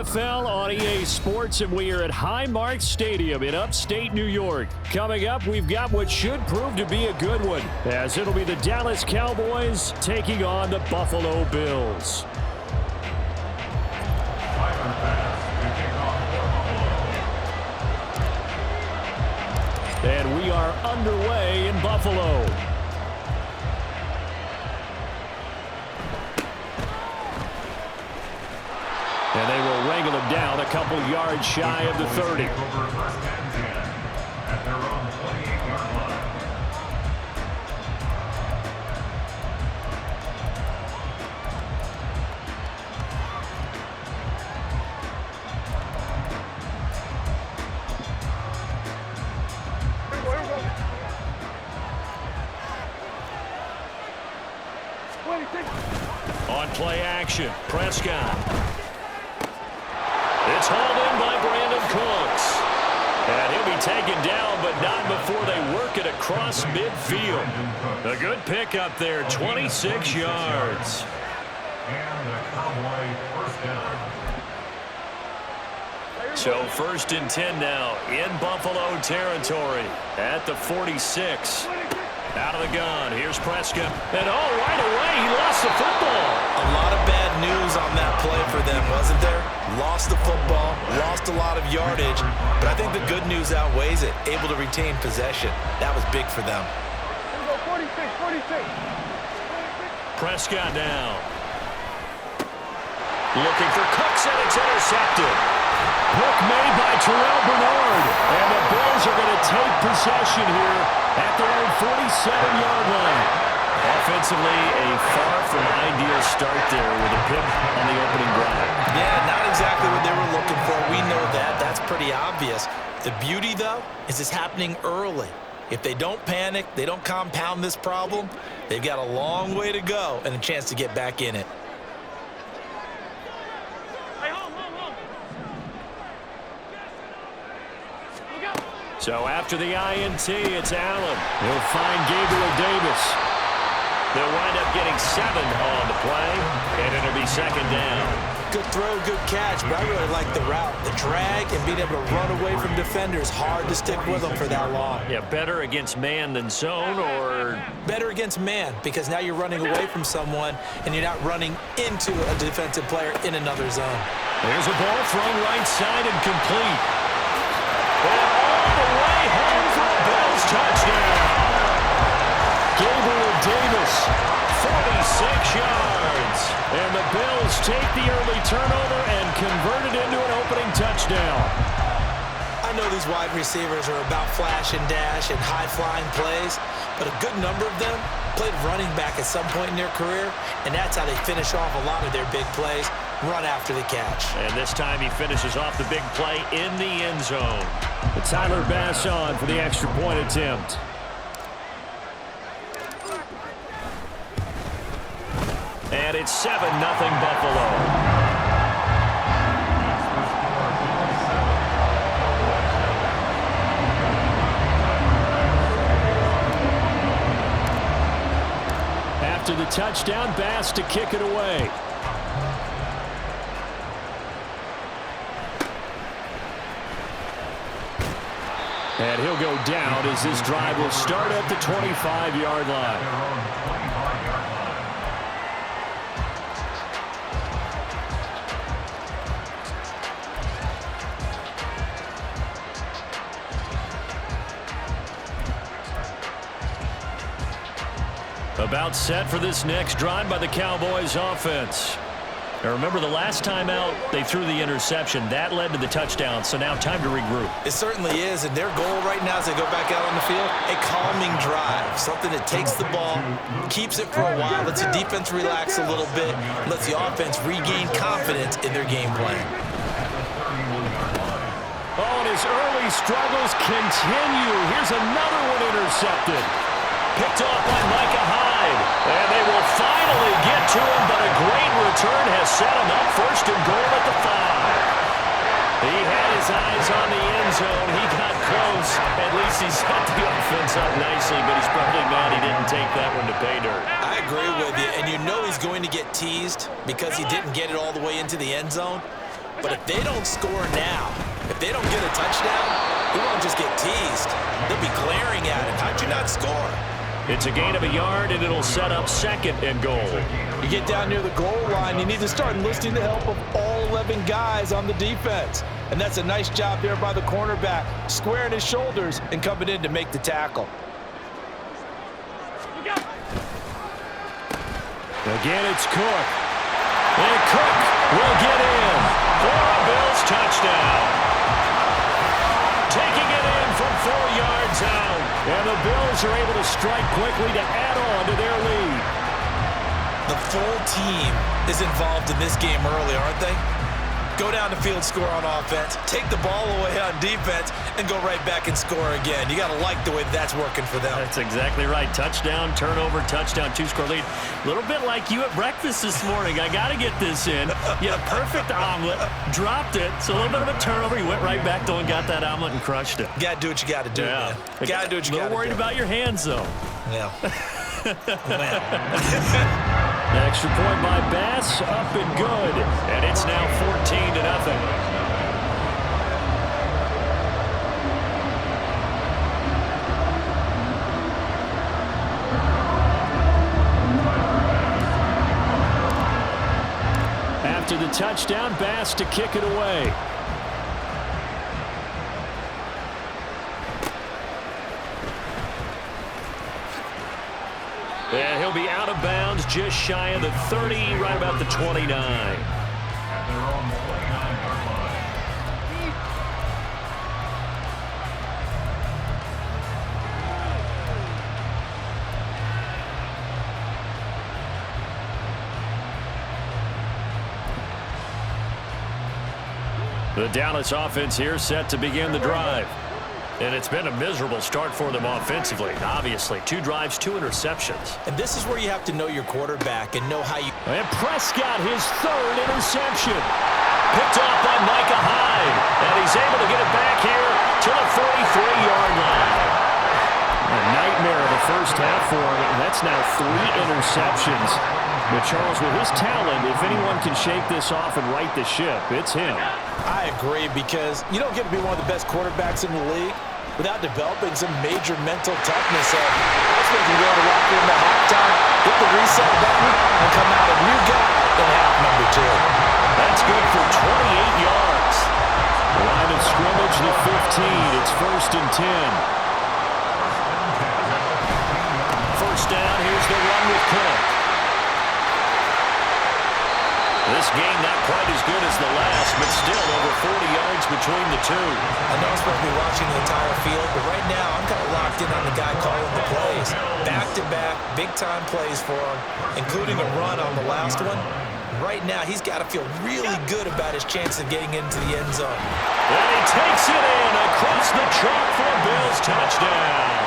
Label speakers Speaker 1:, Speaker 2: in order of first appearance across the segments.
Speaker 1: NFL on EA Sports, and we are at Highmark Stadium in upstate New York. Coming up, we've got what should prove to be a good one, as it'll be the Dallas Cowboys taking on the Buffalo Bills. And we are underway in Buffalo. And they will wrangle him down a couple yards shy of the 30. On play action, Prescott. It's hauled in by Brandon Cooks. And he'll be taken down, but not before they work it across midfield. A good pickup there, 26 yards.
Speaker 2: And the Cowboy first down.
Speaker 1: So 1st and 10 now in Buffalo territory at the 46. Out of the gun, here's Prescott. And right away, he lost the football.
Speaker 3: A lot of bad news on that play for them, wasn't there? Lost the football, lost a lot of yardage, but I think the good news outweighs it. Able to retain possession. That was big for them.
Speaker 4: 46.
Speaker 1: Prescott now. Looking for Cooks, and it's intercepted. Hook made by Terrell Bernard. And the Bills are going to take possession here at their own 47-yard line. Offensively, a far from ideal start there with a pick on the opening drive.
Speaker 3: Yeah, not exactly what they were looking for. We know that. That's pretty obvious. The beauty, though, is it's happening early. If they don't panic, they don't compound this problem, they've got a long way to go and a chance to get back in it.
Speaker 1: So after the INT, it's Allen. He'll find Gabriel Davis. They'll wind up getting 7 on the play, and it'll be 2nd down.
Speaker 3: Good throw, good catch, but I really like the route. The drag and being able to run away from defenders, hard to stick with them for that long.
Speaker 1: Yeah, better against man than zone, or?
Speaker 3: Better against man, because now you're running away from someone, and you're not running into a defensive player in another zone.
Speaker 1: There's a ball thrown right side and complete. And all the way home for a Bills touchdown. Gabriel Davis, 46 yards. And the Bills take the early turnover and convert it into an opening touchdown.
Speaker 3: I know these wide receivers are about flash and dash and high-flying plays, but a good number of them played running back at some point in their career, and that's how they finish off a lot of their big plays, run after the catch.
Speaker 1: And this time he finishes off the big play in the end zone. Tyler Bass on for the extra point attempt. And it's 7-0 Buffalo. After the touchdown, Bass to kick it away. And he'll go down as this drive will start at the 25-yard line. About set for this next drive by the Cowboys offense. Now remember, the last time out, they threw the interception. That led to the touchdown, so now time to regroup.
Speaker 3: It certainly is, and their goal right now as they go back out on the field, a calming drive, something that takes the ball, keeps it for a while, lets the defense relax a little bit, lets the offense regain confidence in their game plan.
Speaker 1: Oh, and his early struggles continue. Here's another one intercepted. Picked off by Micah Hyde. And they will finally get to him, but a great return has set him up 1st and goal at the 5. He had his eyes on the end zone. He got close. At least he set the offense up nicely, but he's probably mad he didn't take that one to pay dirt.
Speaker 3: I agree with you, and you know he's going to get teased because he didn't get it all the way into the end zone. But if they don't score now, if they don't get a touchdown, he won't just get teased. They'll be glaring at him. How'd you not score?
Speaker 1: It's a gain of a yard, and it'll set up 2nd and goal.
Speaker 3: You get down near the goal line, you need to start enlisting the help of all 11 guys on the defense. And that's a nice job there by the cornerback, squaring his shoulders and coming in to make the tackle.
Speaker 1: Again, it's Cook. And Cook will get in for a Bills touchdown. Taking it in from 4 yards out. And the Bills are able to strike quickly to add on to their lead.
Speaker 3: The full team is involved in this game early, aren't they? Go down the field, score on offense, take the ball away on defense, and go right back and score again. You got to like the way that's working for them.
Speaker 1: That's exactly right. Touchdown, turnover, touchdown, 2-score lead. A little bit like you at breakfast this morning. I got to get this in. You had a perfect omelet, dropped it, so a little bit of a turnover. You went right back, though, and got that omelet and crushed it.
Speaker 3: You got to do what you got to do, man. You got to do what you got to do.
Speaker 1: A little worried about your hands, though.
Speaker 3: Yeah.
Speaker 1: Extra point by Bass, up and good. And it's now 14-0. After the touchdown, Bass to kick it away. And he'll be out of bounds just shy of the 30, right about the 29.
Speaker 2: At their own 49-yard line.
Speaker 1: The Dallas offense here set to begin the drive. And it's been a miserable start for them offensively. Obviously, 2 drives, 2 interceptions.
Speaker 3: And this is where you have to know your quarterback and know how you...
Speaker 1: And Prescott, his 3rd interception. Picked off by Micah Hyde. And he's able to get it back here to the 43-yard line. A nightmare of the first half for him. And that's now 3 interceptions. But Charles, with his talent, if anyone can shake this off and right the ship, it's him.
Speaker 3: I agree, because you don't get to be one of the best quarterbacks in the league without developing some major mental toughness. That's when you can go to the locker room at halftime, hit the reset button, and come out a new guy in half number 2.
Speaker 1: That's good for 28 yards. Line of scrimmage, the 15. It's 1st and 10. First down, here's the run with Cook. This game not quite as good as the last, but still over 40 yards between the 2.
Speaker 3: I know I'm supposed to be watching the entire field, but right now I'm kind of locked in on the guy calling the plays. Back-to-back, big-time plays for him, including a run on the last one. Right now, he's got to feel really good about his chance of getting into the end zone.
Speaker 1: And he takes it in across the chalk for a Bills touchdown.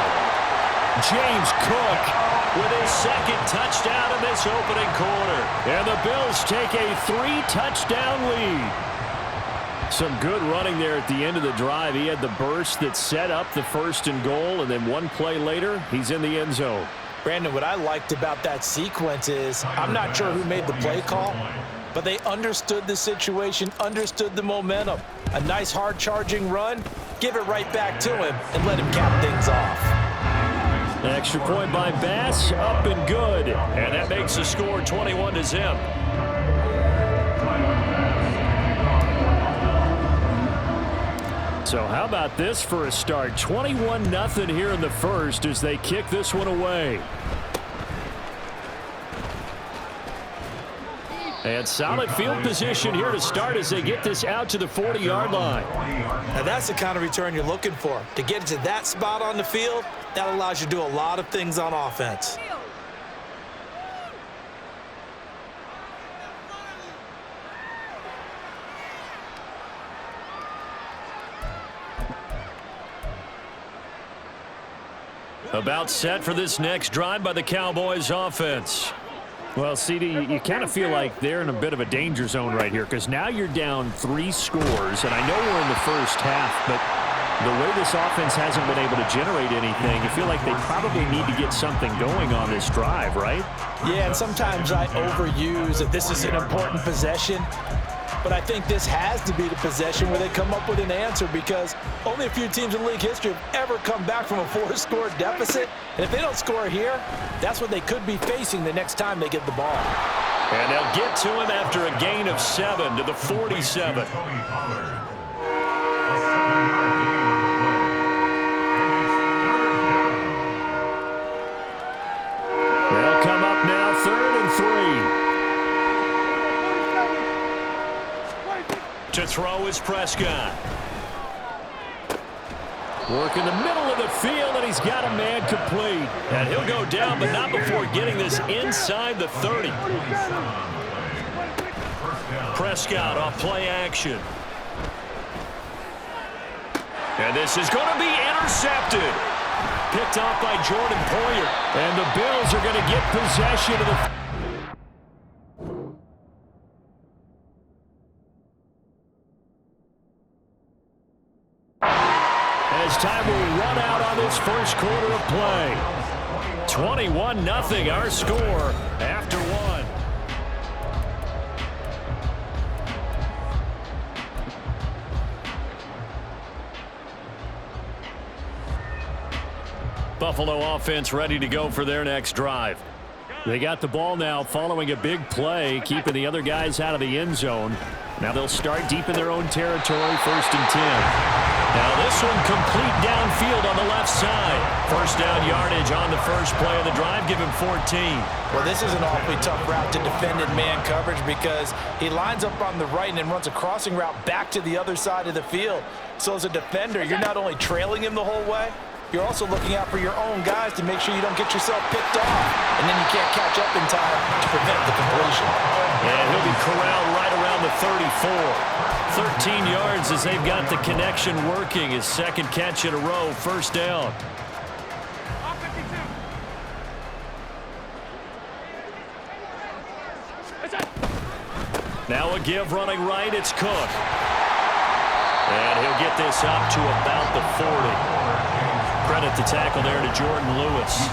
Speaker 1: James Cook with his 2nd touchdown in this opening quarter. And the Bills take a 3-touchdown lead. Some good running there at the end of the drive. He had the burst that set up the 1st and goal, and then 1 play later, he's in the end zone.
Speaker 3: Brandon, what I liked about that sequence is I'm not sure who made the play call, but they understood the situation, understood the momentum. A nice hard-charging run, give it right back to him, and let him cap things off.
Speaker 1: Extra point by Bass, up and good. And that makes the score 21-0. So how about this for a start? 21-0 here in the first as they kick this one away. And solid field position here to start as they get this out to the 40-yard line.
Speaker 3: Now that's the kind of return you're looking for. To get to that spot on the field, that allows you to do a lot of things on offense.
Speaker 1: About set for this next drive by the Cowboys offense. Well, CD, you kind of feel like they're in a bit of a danger zone right here because now you're down 3 scores, and I know we're in the first half, but the way this offense hasn't been able to generate anything, you feel like they probably need to get something going on this drive, right?
Speaker 3: Yeah, and sometimes I overuse that this is an important possession. But I think this has to be the possession where they come up with an answer, because only a few teams in league history have ever come back from a 4-score deficit. And if they don't score here, that's what they could be facing the next time they get the ball.
Speaker 1: And they'll get to him after a gain of 7 to the 47. They'll come up now 3rd and 3. To throw is Prescott. Work in the middle of the field, and he's got a man complete. And he'll go down, but not before getting this inside the 30. Prescott off play action. And this is going to be intercepted. Picked off by Jordan Poyer. And the Bills are going to get possession of the... As time will run out on this first quarter of play. 21-0 our score after 1. Buffalo offense ready to go for their next drive. They got the ball now following a big play, keeping the other guys out of the end zone. Now they'll start deep in their own territory, 1st and 10. Now this one complete downfield on the left side. First down yardage on the first play of the drive, give him 14.
Speaker 3: Well, this is an awfully tough route to defend in man coverage, because he lines up on the right and then runs a crossing route back to the other side of the field. So as a defender, you're not only trailing him the whole way, you're also looking out for your own guys to make sure you don't get yourself picked off, and then you can't catch up in time to prevent the completion.
Speaker 1: And he'll be corralled right around the 34. 13 yards as they've got the connection working. His second catch in a row, first down. Now a give running right, it's Cook. And he'll get this up to about the 40. Credit the tackle there to Jordan Lewis.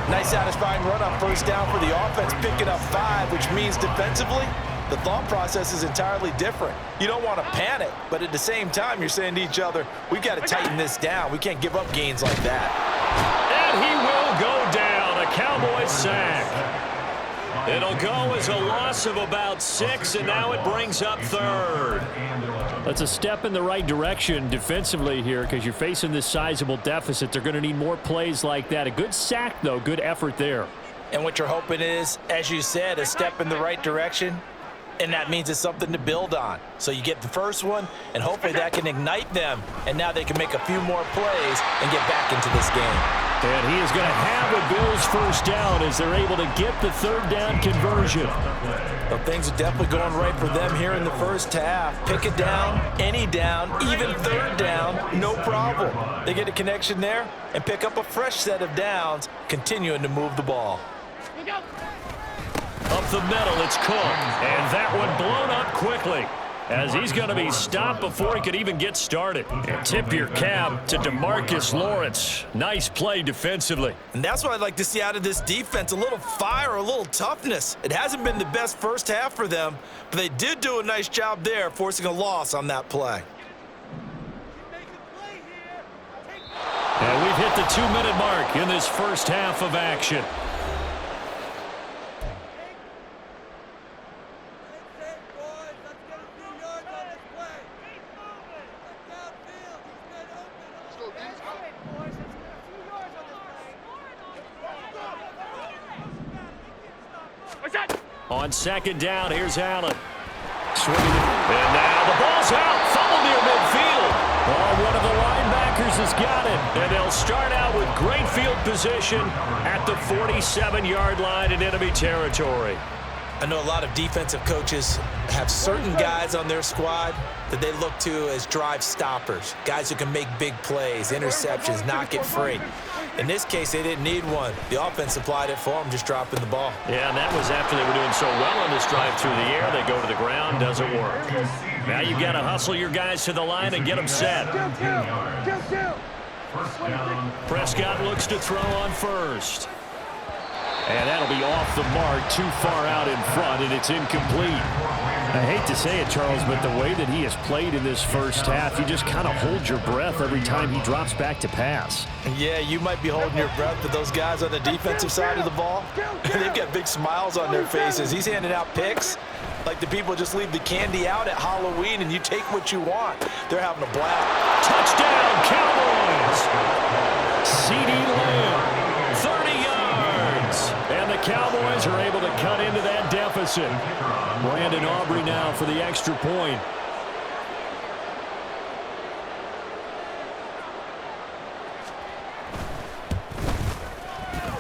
Speaker 3: Nice satisfying run on first down for the offense, picking up 5, which means defensively, the thought process is entirely different. You don't want to panic, but at the same time, you're saying to each other, we've got to tighten this down. We can't give up gains like that.
Speaker 1: And he will go down, a Cowboys sack. It'll go as a loss of about 6, and now it brings up 3rd. That's a step in the right direction defensively here, because you're facing this sizable deficit. They're going to need more plays like that. A good sack, though. Good effort there.
Speaker 3: And what you're hoping is, as you said, a step in the right direction, and that means it's something to build on. So you get the first one, and hopefully that can ignite them, and now they can make a few more plays and get back into this game.
Speaker 1: And he is going to have a Bills first down as they're able to get the 3rd down conversion.
Speaker 3: Well, things are definitely going right for them here in the first half. Pick it down, any down, even 3rd down, no problem. They get a connection there and pick up a fresh set of downs, continuing to move the ball.
Speaker 1: Up the middle, it's Cook. And that one blown up quickly, as he's going to be stopped before he could even get started. And tip your cap to DeMarcus Lawrence. Nice play defensively.
Speaker 3: And that's what I'd like to see out of this defense, a little fire, a little toughness. It hasn't been the best first half for them, but they did do a nice job there, forcing a loss on that play.
Speaker 1: And we've hit the 2-minute mark in this first half of action. On 2nd down, here's Allen. Swinging it. And now the ball's out. Fumble near midfield. Oh, one of the linebackers has got it. And they'll start out with great field position at the 47-yard line in enemy territory.
Speaker 3: I know a lot of defensive coaches have certain guys on their squad that they look to as drive stoppers, guys who can make big plays, interceptions, knock it free. In this case, they didn't need one. The offense supplied it for them, just dropping the ball.
Speaker 1: Yeah, and that was after they were doing so well on this drive through the air. They go to the ground, doesn't work. Now you've got to hustle your guys to the line and get them set. Prescott looks to throw on first. And that'll be off the mark, too far out in front, and it's incomplete. I hate to say it, Charles, but the way that he has played in this first half, you just kind of hold your breath every time he drops back to pass.
Speaker 3: Yeah, you might be holding your breath, but those guys on the defensive side of the ball, they've got big smiles on their faces. He's handing out picks like the people just leave the candy out at Halloween and you take what you want. They're having a blast.
Speaker 1: Touchdown, Cowboys! CeeDee Lamb, 30 yards. And the Cowboys are able to cut into that deficit. Brandon Aubrey now for the extra point.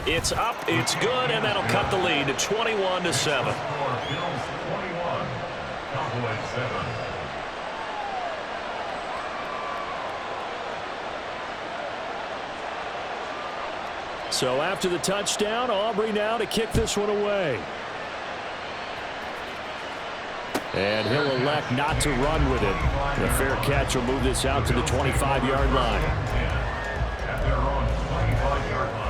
Speaker 1: It's up, it's good, and that'll cut the lead to 21-7.
Speaker 2: Bills 21, Cowboys 7.
Speaker 1: So after the touchdown, Aubrey now to kick this one away. And he'll elect not to run with it. The fair catch will move this out to the 25-yard line.
Speaker 2: At their own 25-yard line.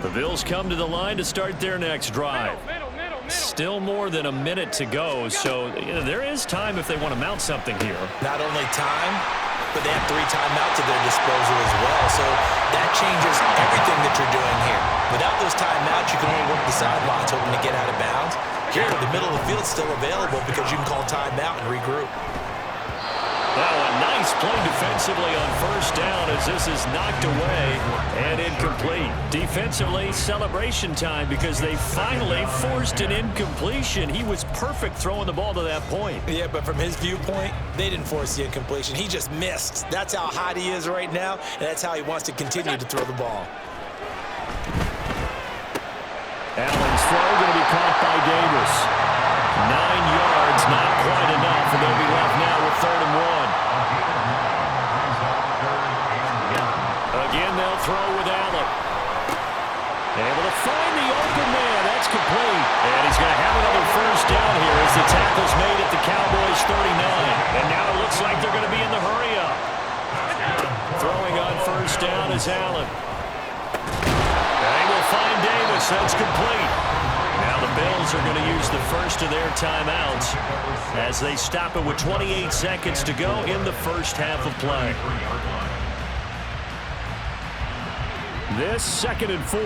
Speaker 1: The Bills come to the line to start their next drive. Still more than a minute to go, so there is time if they want to mount something here.
Speaker 3: Not only time, but they have 3 timeouts at their disposal as well, so that changes everything that you're doing here. Without those timeouts, you can only work the sidelines hoping to get out of bounds. Here, the middle of the field is still available because you can call timeout and regroup.
Speaker 1: Now a nice play defensively on first down as this is knocked away and incomplete. Defensively, celebration time because they finally forced an incompletion. He was perfect throwing the ball to that point.
Speaker 3: Yeah, but from his viewpoint, they didn't force the incompletion. He just missed. That's how hot he is right now, and that's how he wants to continue to throw the ball.
Speaker 1: Allen's throw going to be caught by Davis. 9 yards, not quite enough, and they'll be left now with 3rd and 1. Again, they'll throw with Allen. Able to find the open man. That's complete. And he's going to have another first down here as the tackle's made at the Cowboys' 39. And now it looks like they're going to be in the hurry-up. Throwing on first down is Allen. They will find Davis. That's complete. Now the Bills are going to use the first of their timeouts as they stop it with 28 seconds to go in the first half of play. This 2nd and 4.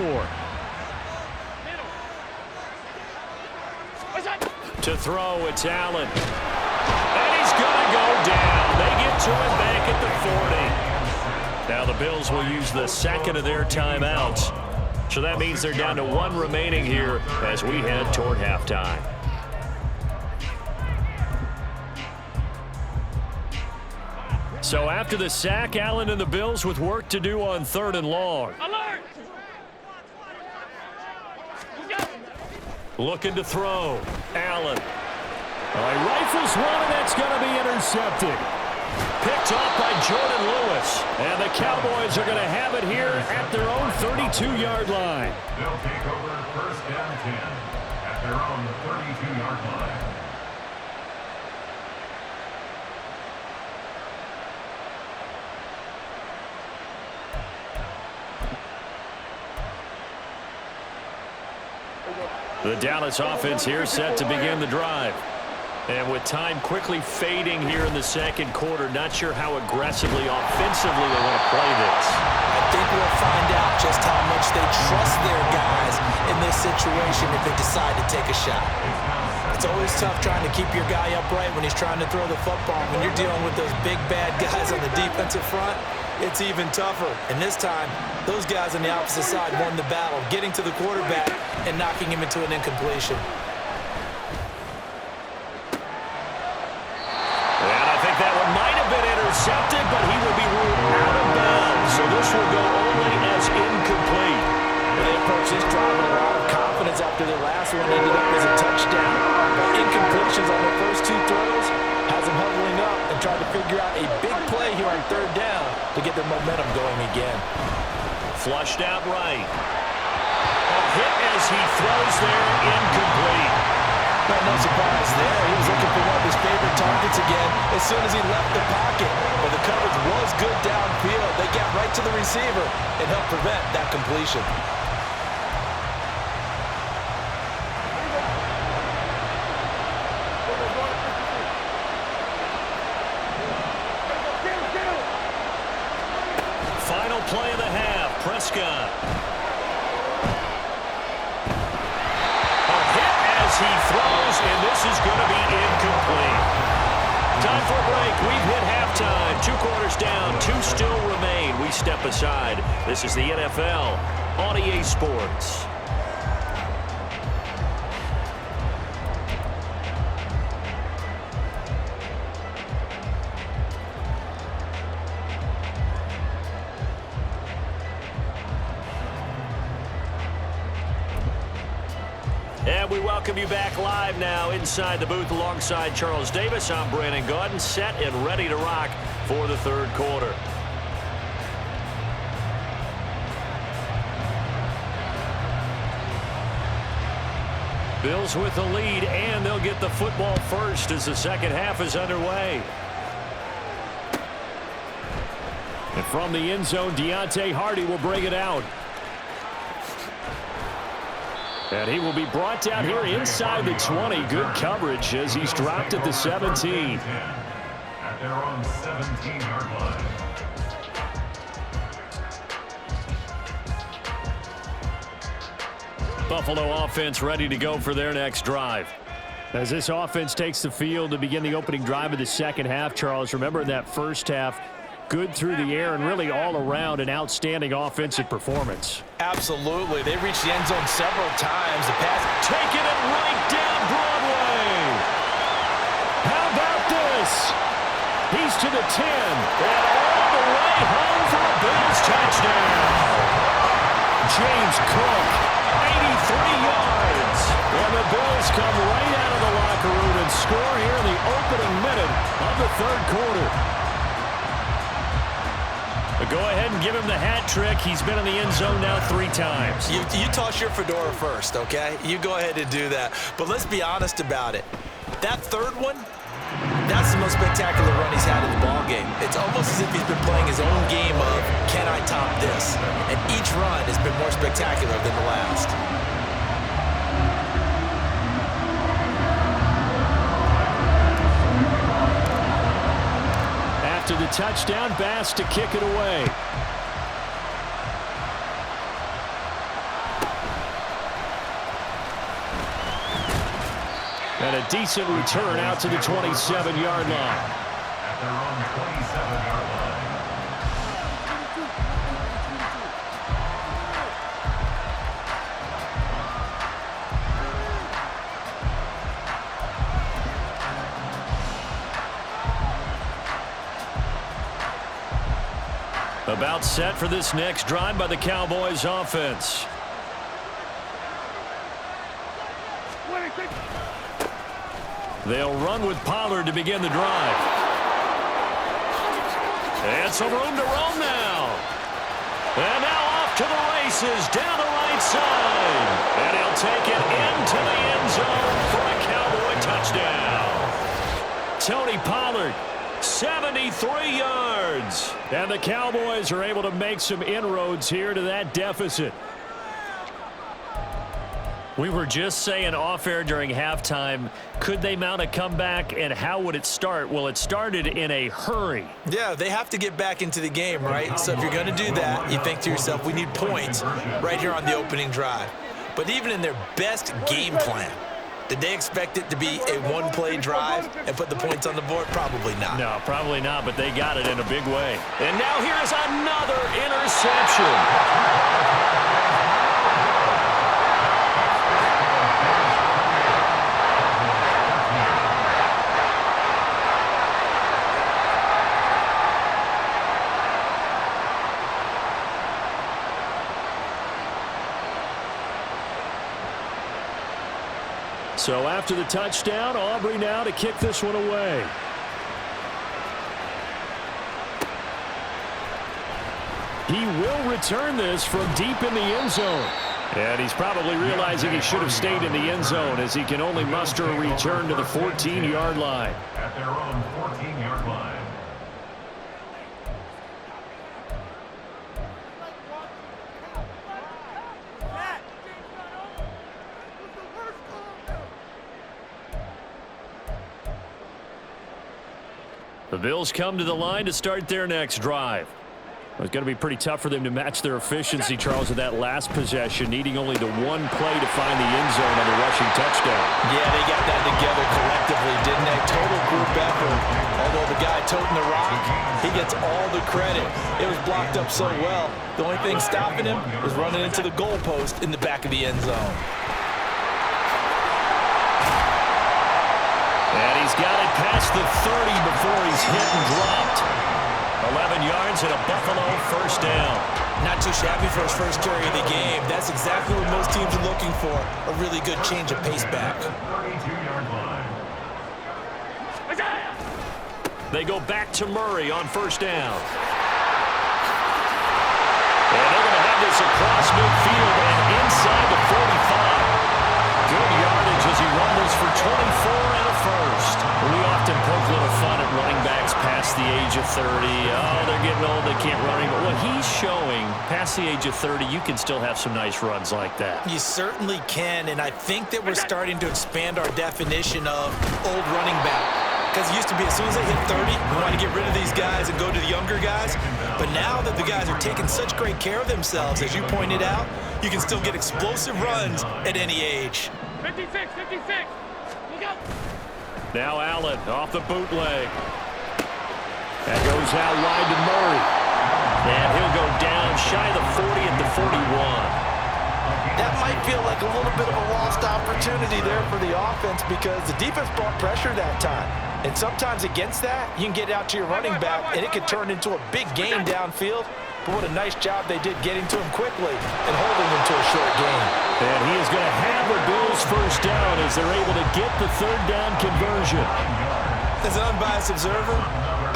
Speaker 1: To throw, it's Allen. And he's going to go down. They get to him back at the 40. Now the Bills will use the 2nd of their timeouts. So that means they're down to 1 remaining here as we head toward halftime. So after the sack, Allen and the Bills with work to do on 3rd and long.
Speaker 4: Alert!
Speaker 1: Looking to throw. Allen. He rifles one, and that's going to be intercepted. Picked off by Jordan Lewis. And the Cowboys are going to have it here at their own 32-yard line.
Speaker 2: They'll take over 1st down 10 at their own 32-yard line.
Speaker 1: The Dallas offense here set to begin the drive. And with time quickly fading here in the 2nd quarter, not sure how aggressively, offensively they want to play this.
Speaker 3: I think we'll find out just how much they trust their guys in this situation if they decide to take a shot. It's always tough trying to keep your guy upright when he's trying to throw the football. When you're dealing with those big, bad guys on the defensive front, it's even tougher. And this time, those guys on the opposite side won the battle, getting to the quarterback and knocking him into an incompletion.
Speaker 1: And I think that one might have been intercepted, but he will be ruled out of bounds. So this will go only as incomplete.
Speaker 3: They approach this drive with a lot of confidence after their last one ended up as a touchdown. Incompletions on the first 2 throws has them huddling up and trying to figure out a big play here on 3rd down to get their momentum going again.
Speaker 1: Flushed out right. A hit as he throws there, incomplete.
Speaker 3: Well, no surprise there. He was looking for one of his favorite targets again as soon as he left the pocket. But the coverage was good downfield. They got right to the receiver and helped prevent that completion.
Speaker 1: Final play of the half. Prescott. A hit as he throws, and this is going to be incomplete. Time for a break. We've hit halftime. 2 quarters down. 2 still remain. We step aside. This is the NFL on EA Sports. And we welcome you back live now inside the booth alongside Charles Davis. I'm Brandon Gaudin, set and ready to rock for the third quarter. Bills with the lead, and they'll get the football first as the second half is underway. And from the end zone, Deontay Hardy will bring it out. And he will be brought down here inside the 20. Good coverage as he's dropped at the 17.
Speaker 2: At their own 17-yard line.
Speaker 1: Buffalo offense ready to go for their next drive. As this offense takes the field to begin the opening drive of the second half, Charles, remember in that first half, good through the air and really all around an outstanding offensive performance.
Speaker 3: Absolutely. They reached the end zone several times. The pass
Speaker 1: taking it right down Broadway. How about this? He's to the 10 and all the way home for a Bills touchdown. James Cook, 83 yards. And the Bills come right out of the locker room and score here in the opening minute of the third quarter. But go ahead and give him the hat trick. He's been in the end zone now 3 times.
Speaker 3: You toss your fedora first, okay? You go ahead and do that. But let's be honest about it. That third one, that's the most spectacular run he's had in the ballgame. It's almost as if he's been playing his own game of, can I top this? And each run has been more spectacular than the last.
Speaker 1: After the touchdown, Bass to kick it away. And a decent return out to the 27-yard line.
Speaker 2: At their own 27-yard line.
Speaker 1: About set for this next drive by the Cowboys offense. They'll run with Pollard to begin the drive. And some room to roam now. And now off to the races down the right side. And he'll take it into the end zone for a Cowboy touchdown. Tony Pollard, 73 yards. And the Cowboys are able to make some inroads here to that deficit. We were just saying off-air during halftime, could they mount a comeback, and how would it start? Well, it started in a hurry.
Speaker 3: Yeah, they have to get back into the game, right? So if you're going to do that, you think to yourself, we need points right here on the opening drive. But even in their best game plan, did they expect it to be a one-play drive and put the points on the board? Probably not.
Speaker 1: No, probably not, but they got it in a big way. And now here's another interception. So after the touchdown, Aubrey now to kick this one away. He will return this from deep in the end zone. And he's probably realizing he should have stayed in the end zone as he can only muster a return to the 14-yard line.
Speaker 2: At their own 14-yard line.
Speaker 1: The Bills come to the line to start their next drive. It's going to be pretty tough for them to match their efficiency, Charles, with that last possession, needing only the one play to find the end zone on the rushing touchdown.
Speaker 3: Yeah, they got that together collectively, didn't they? Total group effort. Although the guy toting the rock, he gets all the credit. It was blocked up so well. The only thing stopping him was running into the goalpost in the back of the end zone.
Speaker 1: And he's got it past the 30 before he's hit and dropped. 11 yards and a Buffalo first down.
Speaker 3: Not too shabby for his first carry of the game. That's exactly what most teams are looking for, a really good change of pace back.
Speaker 2: 32-yard line.
Speaker 1: They go back to Murray on first down. And they're going to have this across midfield and inside the 45. Good yardage as he rumbles for 24 and a first. We often poke a little fun at running backs past the age of 30. Oh, they're getting old, they can't run anymore. What he's showing, past the age of 30, you can still have some nice runs like that.
Speaker 3: You certainly can, and I think that we're starting to expand our definition of old running back. Because it used to be as soon as they hit 30, we want to get rid of these guys and go to the younger guys. But now that the guys are taking such great care of themselves, as you pointed out, you can still get explosive runs at any age.
Speaker 4: 56, 56. Look out.
Speaker 1: Now Allen off the bootleg. That goes out wide to Murray. And he'll go down shy of the 40 at the 41.
Speaker 3: That might feel like a little bit of a lost opportunity there for the offense because the defense brought pressure that time. And sometimes against that, you can get out to your running back, and it could turn into a big gain downfield. But what a nice job they did getting to him quickly and holding him to a short gain.
Speaker 1: And he is going to have the Bills first down as they're able to get the third down conversion.
Speaker 3: As an unbiased observer,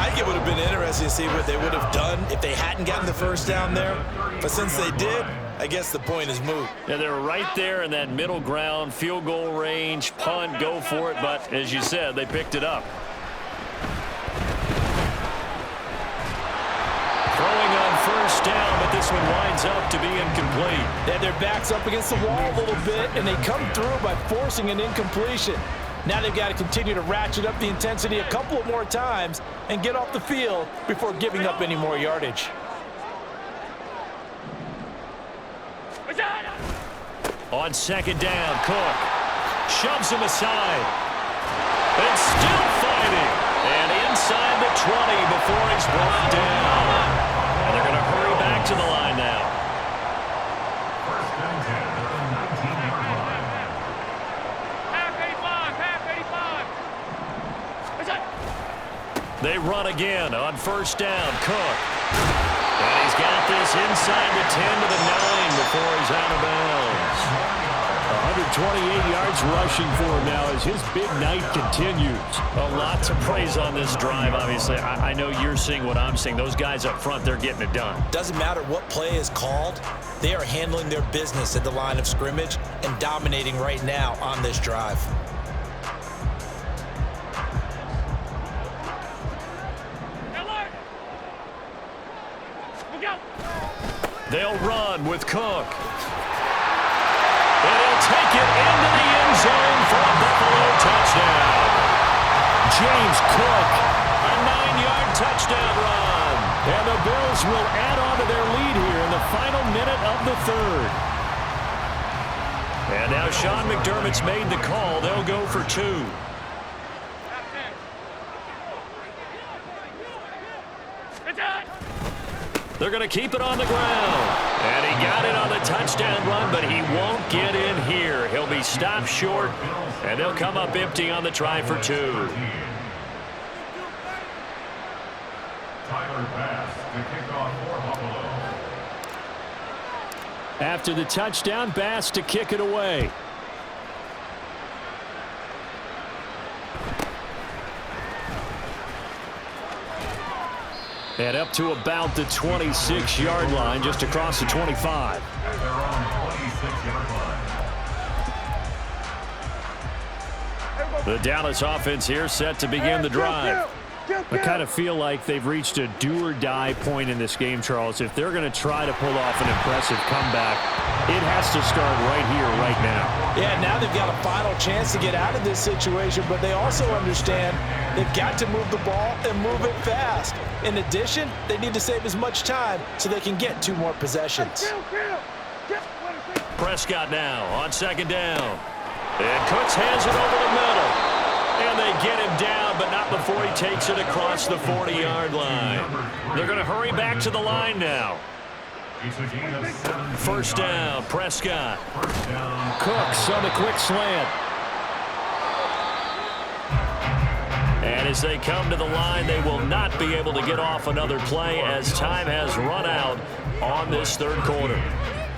Speaker 3: I think it would have been interesting to see what they would have done if they hadn't gotten the first down there. But since they did, I guess the point is moot.
Speaker 1: Yeah, they're right there in that middle ground, field goal range, punt, go for it. But as you said, they picked it up. Throwing on first down, but this one winds up to be incomplete.
Speaker 3: They had their backs up against the wall a little bit, and they come through by forcing an incompletion. Now they've got to continue to ratchet up the intensity a couple of more times and get off the field before giving up any more yardage.
Speaker 1: On second down, Cook shoves him aside. And still fighting. And inside the 20 before he's brought down. And they're going to hurry back to the line now.
Speaker 2: First and 10 at the 19-yard line.
Speaker 4: Half 85.
Speaker 1: They run again on first down, Cook. And he's got this inside the 10 to the 9 before he's out of bounds. 128 yards rushing for him now as his big night continues. A lot to praise on this drive, obviously. I know you're seeing what I'm seeing. Those guys up front, they're getting it done.
Speaker 3: Doesn't matter what play is called. They are handling their business at the line of scrimmage and dominating right now on this drive.
Speaker 1: They'll run with Cook. And he'll take it into the end zone for a Buffalo touchdown. James Cook, a 9-yard touchdown run. And the Bills will add on to their lead here in the final minute of the third. And now Sean McDermott's made the call. They'll go for 2. They're going to keep it on the ground. And he got it on the touchdown run, but he won't get in here. He'll be stopped short, and they'll come up empty on the try for 2.
Speaker 2: Tyler Bass to kick off for Buffalo.
Speaker 1: After the touchdown, Bass to kick it away. And up to about the 26-yard line, just across the 25.
Speaker 2: At their own 26. 36-yard line.
Speaker 1: The Dallas offense here set to begin the drive. I kind of feel like they've reached a do-or-die point in this game, Charles. If they're going to try to pull off an impressive comeback, it has to start right here, right now.
Speaker 3: Yeah, now they've got a final chance to get out of this situation, but they also understand they've got to move the ball and move it fast. In addition, they need to save as much time so they can get 2 more possessions.
Speaker 1: Prescott now on second down. And Cooks hands it over the middle. And they get him down, but not before he takes it across the 40-yard line. They're going to hurry back to the line now. First down, Prescott. Cooks on the quick slant. And as they come to the line, they will not be able to get off another play as time has run out on this third quarter.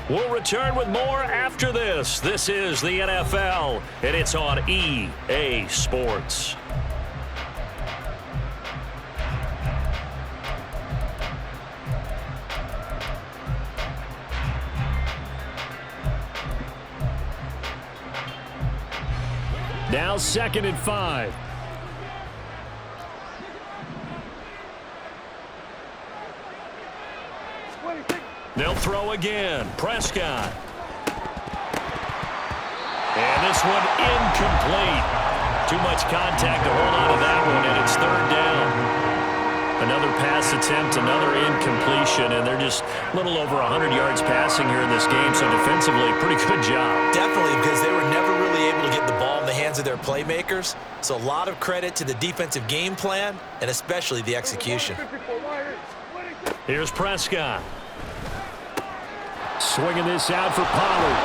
Speaker 1: We'll return with more after this. This is the NFL, and it's on EA Sports. Now 2nd and 5. They'll throw again. Prescott. And this one incomplete. Too much contact to hold on to that one, and it's 3rd down. Another pass attempt, another incompletion, and they're just a little over 100 yards passing here in this game, so defensively, pretty good job.
Speaker 3: Definitely, because they were never really able to get the ball in the hands of their playmakers, so a lot of credit to the defensive game plan, and especially the execution.
Speaker 1: Here's Prescott. Swinging this out for Pollard.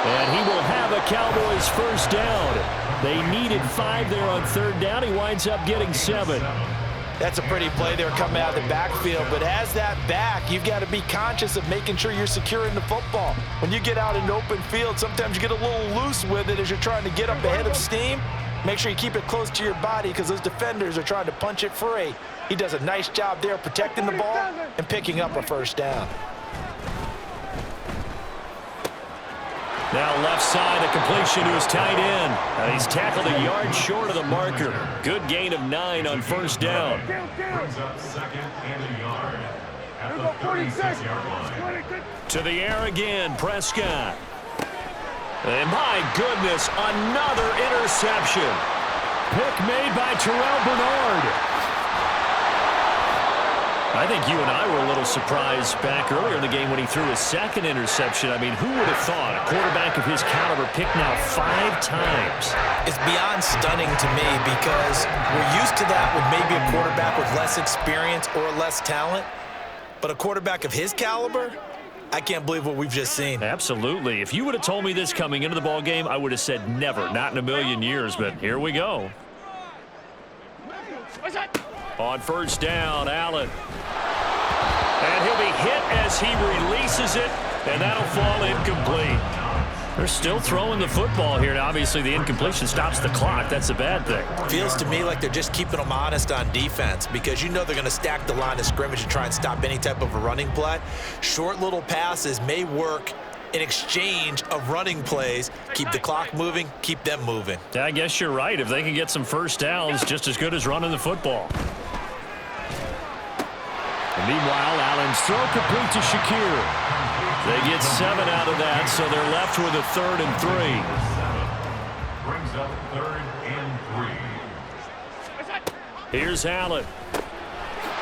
Speaker 1: And he will have a Cowboys first down. They needed 5 there on 3rd down. He winds up getting 7.
Speaker 3: That's a pretty play there coming out of the backfield. But as that back, you've got to be conscious of making sure you're securing the football. When you get out in open field, sometimes you get a little loose with it as you're trying to get up ahead of steam. Make sure you keep it close to your body because those defenders are trying to punch it free. He does a nice job there protecting the ball and picking up a first down.
Speaker 1: Now left side, a completion to his tight end. He's tackled a yard short of the marker. Good gain of 9 on first down.
Speaker 2: Brings up 2nd and a yard at the 36-yard line.
Speaker 1: To the air again, Prescott. And my goodness, another interception. Pick made by Terrell Bernard. I think you and I were a little surprised back earlier in the game when he threw his 2nd interception. I mean, who would have thought a quarterback of his caliber picked now 5 times?
Speaker 3: It's beyond stunning to me because we're used to that with maybe a quarterback with less experience or less talent. But a quarterback of his caliber, I can't believe what we've just seen.
Speaker 1: Absolutely. If you would have told me this coming into the ball game, I would have said never, not in a million years. But here we go. On first down, Allen. And he'll be hit as he releases it, and that'll fall incomplete. They're still throwing the football here, and obviously the incompletion stops the clock. That's a bad thing.
Speaker 3: Feels to me like they're just keeping them honest on defense because you know they're going to stack the line of scrimmage and try and stop any type of a running play. Short little passes may work in exchange of running plays. Keep the clock moving, keep them moving.
Speaker 1: I guess you're right. If they can get some first downs, just as good as running the football. And meanwhile, Allen's throw complete to Shakir. They get 7 out of that, so they're left with a 3rd and 3.
Speaker 2: Brings up 3rd and 3.
Speaker 1: Here's Allen.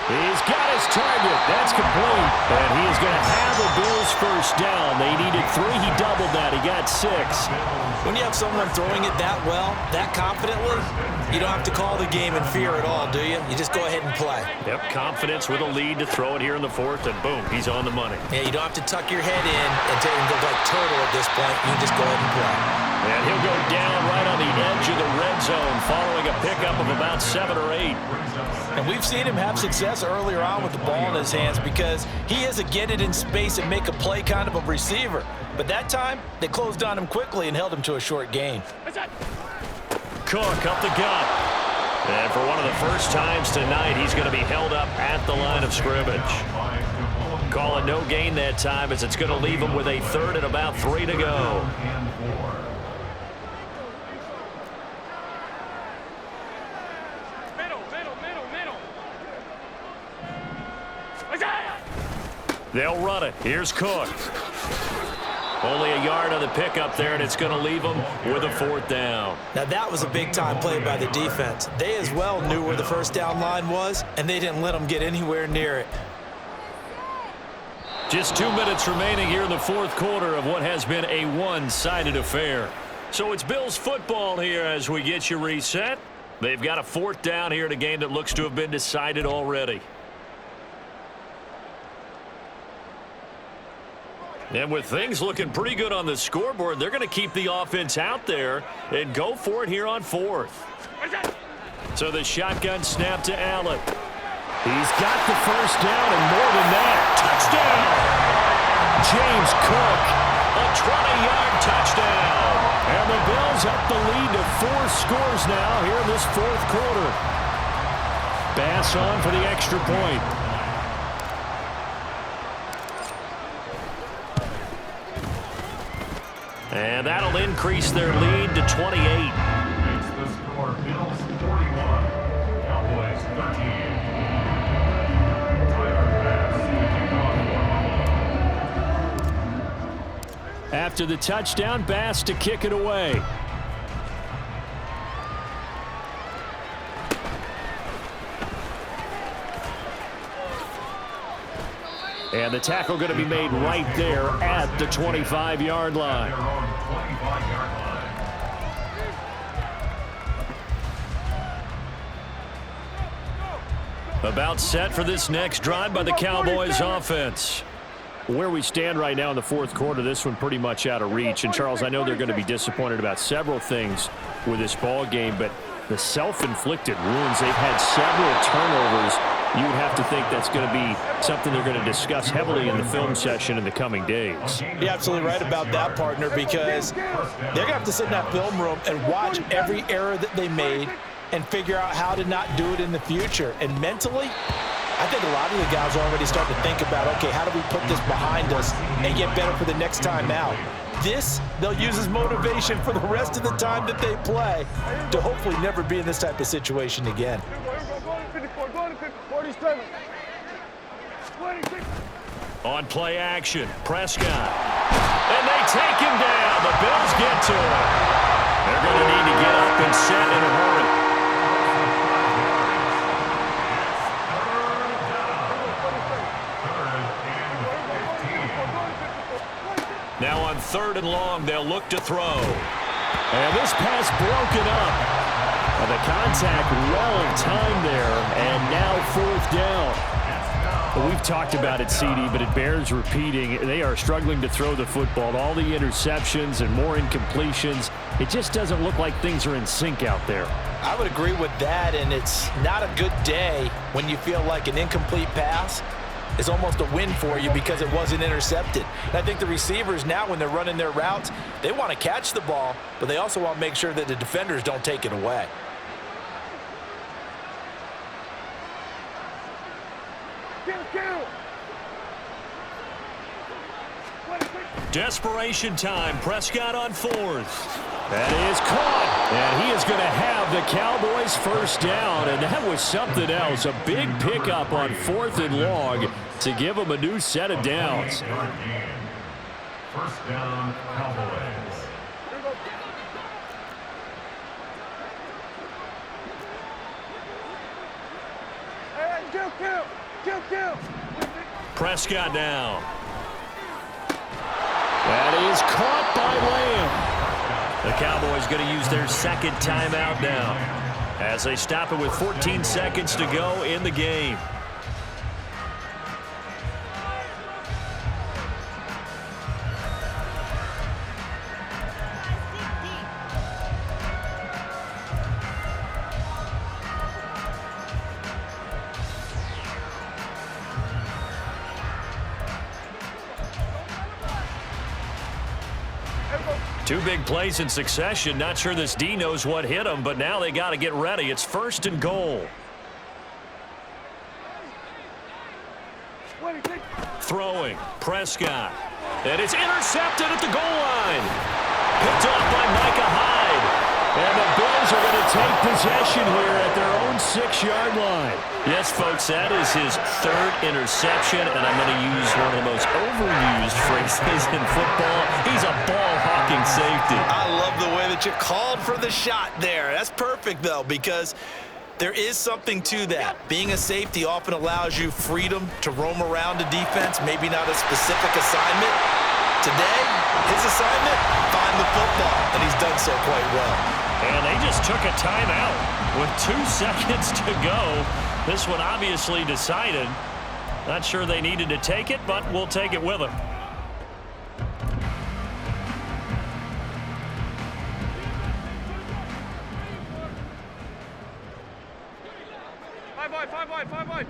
Speaker 1: He's got his target. That's complete. And he is going to have a Bills first down. They needed 3. He doubled that. He got 6.
Speaker 3: When you have someone throwing it that well, that confidently, you don't have to call the game in fear at all, do you? You just go ahead and play.
Speaker 1: Yep, confidence with a lead to throw it here in the 4th, and boom, he's on the money.
Speaker 3: Yeah, you don't have to tuck your head in and go like turtle at this point. You can just go ahead and play.
Speaker 1: And he'll go down right on the edge of the red zone following a pickup of about 7 or 8.
Speaker 3: And we've seen him have success earlier on with the ball in his hands because he is a get it in space and make a play kind of a receiver. But that time, they closed on him quickly and held him to a short gain.
Speaker 1: Cook up the gut. And for one of the first times tonight, he's going to be held up at the line of scrimmage. Calling no gain that time as it's going to leave them with a third and about 3 to go. They'll run it. Here's Cook. Only a yard on the pickup there, and it's going to leave them with a 4th down.
Speaker 3: Now, that was a big-time play by the defense. They as well knew where the first down line was, and they didn't let them get anywhere near it.
Speaker 1: Just 2 minutes remaining here in the 4th quarter of what has been a one-sided affair. So it's Bills football here as we get you reset. They've got a 4th down here in a game that looks to have been decided already. And with things looking pretty good on the scoreboard, they're going to keep the offense out there and go for it here on 4th. So the shotgun snap to Allen. He's got the first down and more than that. Touchdown! James Cook, a 20-yard touchdown. And the Bills up the lead to 4 scores now here in this 4th quarter. Bass on for the extra point. And that'll increase their lead to 28.
Speaker 2: Makes the score Bills 41, Cowboys 13.
Speaker 1: After the touchdown, Bass to kick it away. And the tackle going to be made right there at the 25-yard line. About set for this next drive by the Cowboys offense. Where we stand right now in the 4th quarter, this one pretty much out of reach. And, Charles, I know they're going to be disappointed about several things with this ball game, but the self-inflicted wounds, they've had several turnovers. You would have to think that's going to be something they're going to discuss heavily in the film session in the coming days.
Speaker 3: You're absolutely right about that, partner, because they're going to have to sit in that film room and watch every error that they made and figure out how to not do it in the future. And mentally, I think a lot of the guys are already starting to think about, okay, how do we put this behind us and get better for the next time out? This, they'll use as motivation for the rest of the time that they play to hopefully never be in this type of situation again.
Speaker 1: On play action, Prescott. And they take him down. The Bills get to him. They're going to need to get up and set in a hurry. Now on 3rd and long, they'll look to throw. And this pass broken up. The contact well timed there, and now 4th down. Well, we've talked about it, CD, but it bears repeating. They are struggling to throw the football. All the interceptions and more incompletions. It just doesn't look like things are in sync out there.
Speaker 3: I would agree with that, and it's not a good day when you feel like an incomplete pass is almost a win for you because it wasn't intercepted. And I think the receivers now, when they're running their routes, they want to catch the ball, but they also want to make sure that the defenders don't take it away.
Speaker 1: Desperation time. Prescott on 4th. That is caught. And he is going to have the Cowboys first down. And that was something else. A big pickup on 4th and long to give them a new set of downs.
Speaker 2: First down, Cowboys.
Speaker 1: Prescott down. That is caught by Lamb. The Cowboys going to use their 2nd timeout now as they stop it with 14 seconds to go in the game. Two big plays in succession. Not sure this D knows what hit him, but now they got to get ready. It's 1st and goal. throwing. Prescott. And it's intercepted at the goal line. Picked off by Micah Hyde. And the Bills are going to take possession here at their own 6-yard line. Yes, folks, that is his 3rd interception, and I'm going to use one of the most overused phrases in football. He's a ball-hawking safety.
Speaker 3: I love the way that you called for the shot there. That's perfect, though, because there is something to that. Being a safety often allows you freedom to roam around the defense, maybe not a specific assignment. Today, his assignment, find the football, and he's done so quite well.
Speaker 1: And they just took a timeout with 2 seconds to go. This one obviously decided. Not sure they needed to take it, but we'll take it with them.
Speaker 4: Five wide.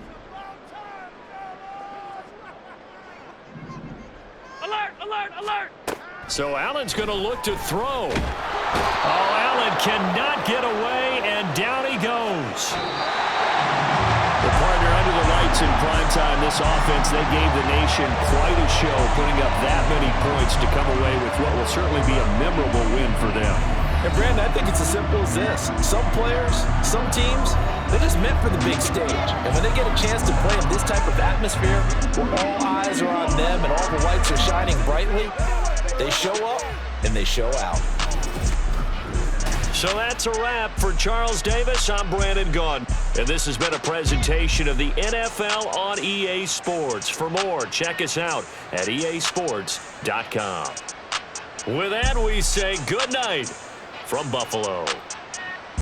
Speaker 4: Alert!
Speaker 1: So Allen's going to look to throw. Oh, Allen cannot get away, and down he goes. The partner under the lights in primetime, this offense, they gave the nation quite a show, putting up that many points to come away with what will certainly be a memorable win for them.
Speaker 3: And, Brandon, I think it's as simple as this. Some players, some teams, they're just meant for the big stage. And when they get a chance to play in this type of atmosphere, where all eyes are on them and all the lights are shining brightly, they show up and they show out.
Speaker 1: So that's a wrap for Charles Davis. I'm Brandon Gunn. And this has been a presentation of the NFL on EA Sports. For more, check us out at easports.com. With that, we say good night from Buffalo.